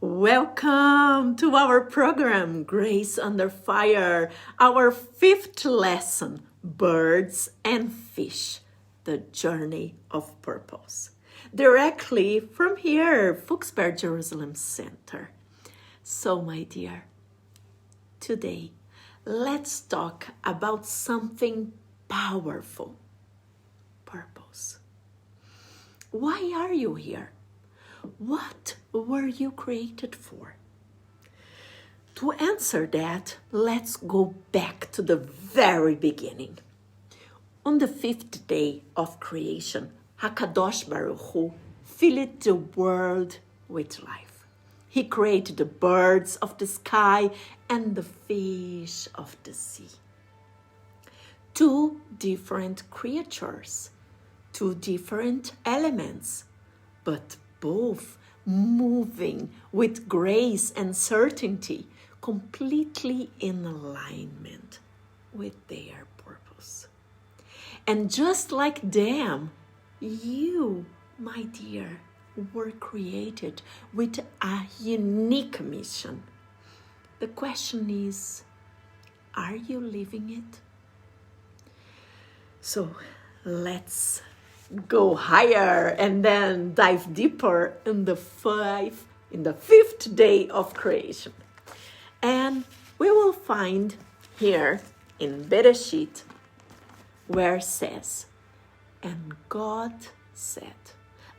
Welcome to our program, Grace Under Fire, our 5th lesson, Birds and Fish, the Journey of Purpose. Directly from here, FUCHSBERG Jerusalem Center. So, my dear, today, let's talk about something powerful. Purpose. Why are you here? What were you created for? To answer that, let's go back to the very beginning. On the 5th day of creation, HaKadosh Baruch Hu filled the world with life. He created the birds of the sky and the fish of the sea. 2 different creatures, 2 different elements, but both moving with grace and certainty, completely in alignment with their purpose. And just like them, you, my dear, were created with a unique mission. The question is, are you living it? So let's go higher and then dive deeper in the 5th day of creation. And we will find here in Bereshit where it says, and God said,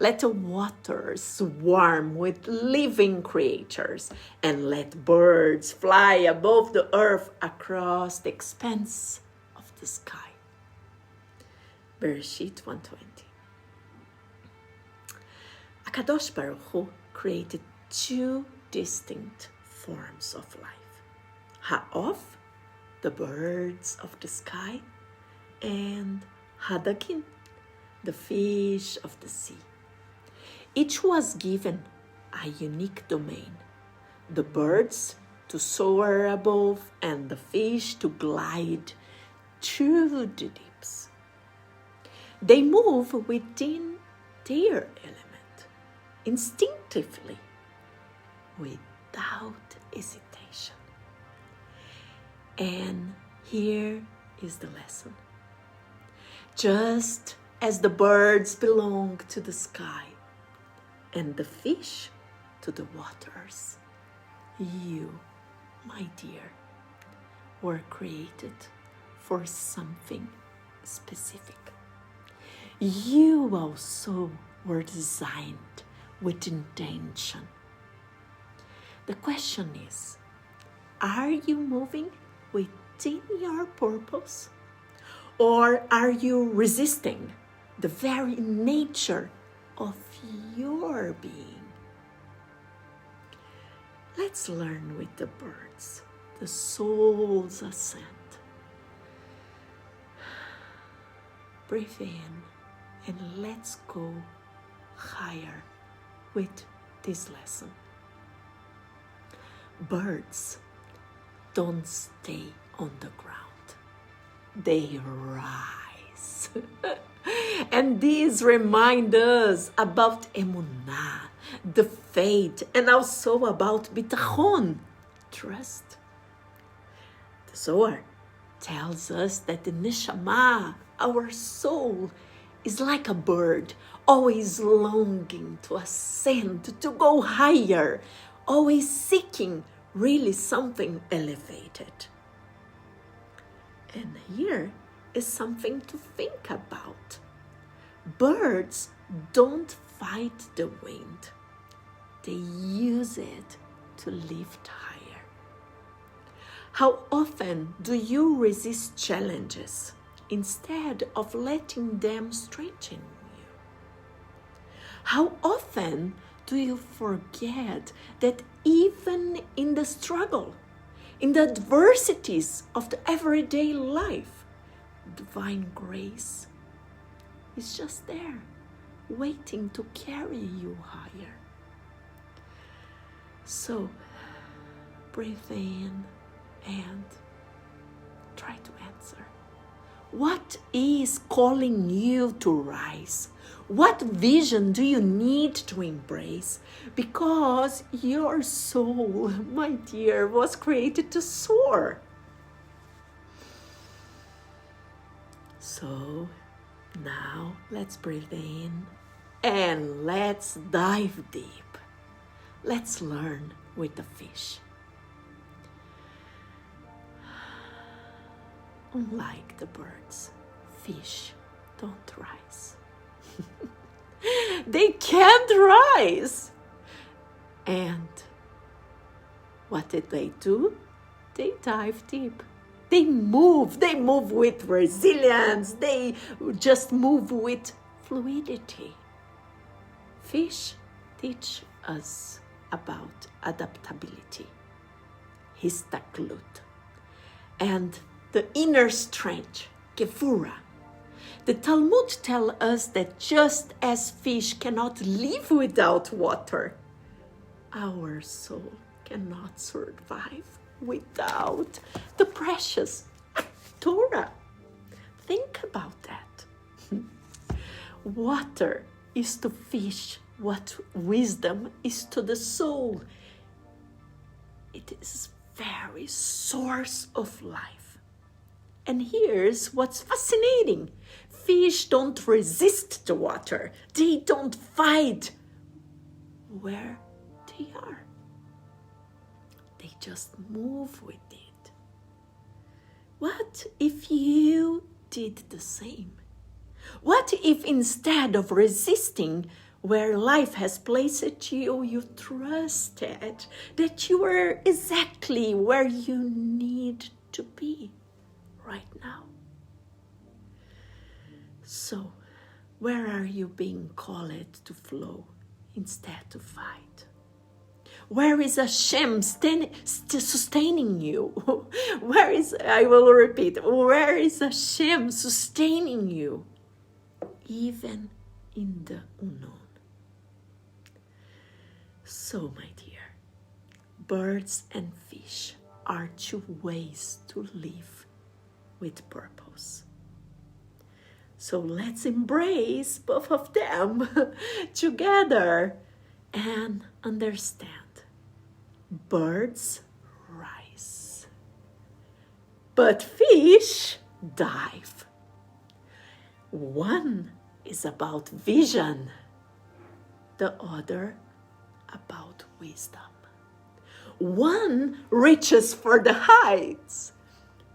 let the waters swarm with living creatures and let birds fly above the earth across the expanse of the sky. Bereshit 1:20. HaKadosh Baruch Hu created 2 distinct forms of life. Ha'of, the birds of the sky, and HaDagim, the fish of the sea. Each was given a unique domain. The birds to soar above and the fish to glide through the deeps. They move within their element, instinctively, without hesitation. And here is the lesson. Just as the birds belong to the sky and the fish to the waters, you, my dear, were created for something specific. You also were designed with intention. The question is, are you moving within your purpose? Or are you resisting the very nature of your being? Let's learn with the birds, the soul's ascent. Breathe in and let's go higher with this lesson. Birds don't stay on the ground. They rise. And these remind us about emunah, the faith, and also about bitachon, trust. The Zohar tells us that the neshama, our soul, is like a bird, always longing to ascend, to go higher, always seeking really something elevated. And here is something to think about. Birds don't fight the wind. They use it to lift higher. How often do you resist challenges instead of letting them strengthen you? How often do you forget that even in the struggle, in the adversities of the everyday life, divine grace is just there, waiting to carry you higher? So, breathe in and try to answer. What is calling you to rise? What vision do you need to embrace? Because your soul, my dear, was created to soar. So now let's breathe in and let's dive deep. Let's learn with the fish. Unlike the birds, fish don't rise. They can't rise. And what did they do? They dive deep. They move with resilience. They just move with fluidity. Fish teach us about adaptability, histaklut, and the inner strength, gevura. The Talmud tells us that just as fish cannot live without water, our soul cannot survive without the precious Torah. Think about that. Water is to fish what wisdom is to the soul. It is very source of life. And here's what's fascinating. Fish don't resist the water. They don't fight where they are. They just move with it. What if you did the same? What if instead of resisting where life has placed you, you trusted that you were exactly where you need to be right now? So, where are you being called to flow instead to fight? Where is Hashem sustaining you? Where is, I will repeat, where is Hashem sustaining you? Even in the unknown. So, my dear, birds and fish are two ways to live with purpose. So let's embrace both of them together and understand. Birds rise, but fish dive. One is about vision, the other about wisdom. One reaches for the heights,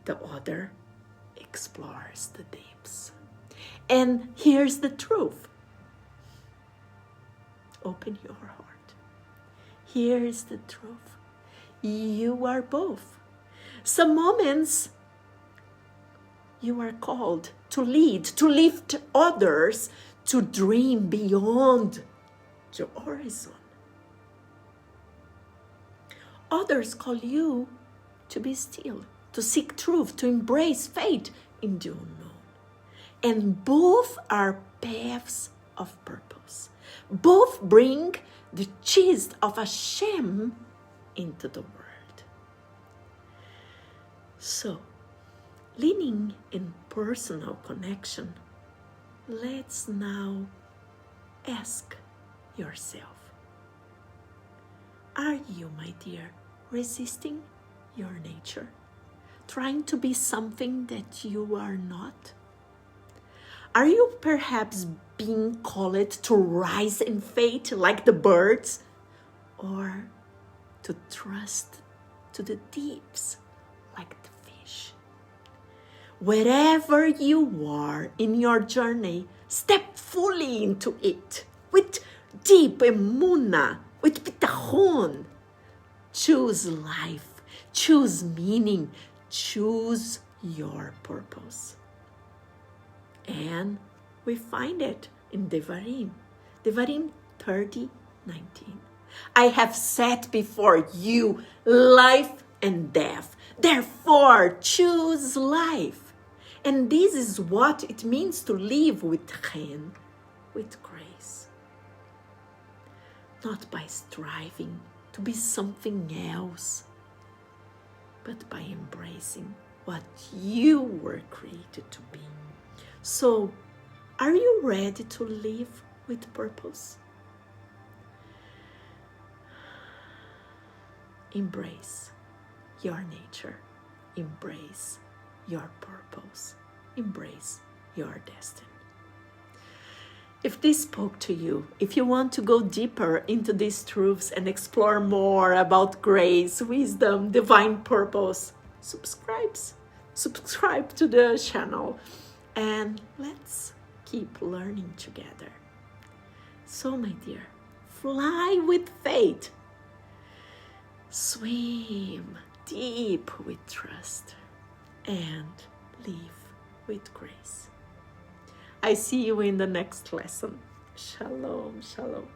the other explores the deeps. And here's the truth. Open your heart. Here's the truth. You are both. Some moments you are called to lead, to lift others, to dream beyond the horizon. Others call you to be still, to seek truth, to embrace faith in the unknown. And both are paths of purpose. Both bring the gist of Hashem into the world. So, leaning in personal connection, let's now ask yourself, are you, my dear, resisting your nature? Trying to be something that you are not? Are you perhaps being called to rise in faith like the birds? Or to trust to the deeps like the fish? Wherever you are in your journey, step fully into it with deep emunah, with bitachon. Choose life, choose meaning, choose your purpose. And we find it in Devarim 30:19. I have set before you life and death. Therefore, choose life. And this is what it means to live with chen, with grace. Not by striving to be something else, but by embracing what you were created to be. So, are you ready to live with purpose? Embrace your nature. Embrace your purpose. Embrace your destiny. If this spoke to you, if you want to go deeper into these truths and explore more about grace, wisdom, divine purpose, subscribe to the channel, and let's keep learning together. So, my dear, fly with faith. Swim deep with trust and live with grace. I see you in the next lesson. Shalom, shalom.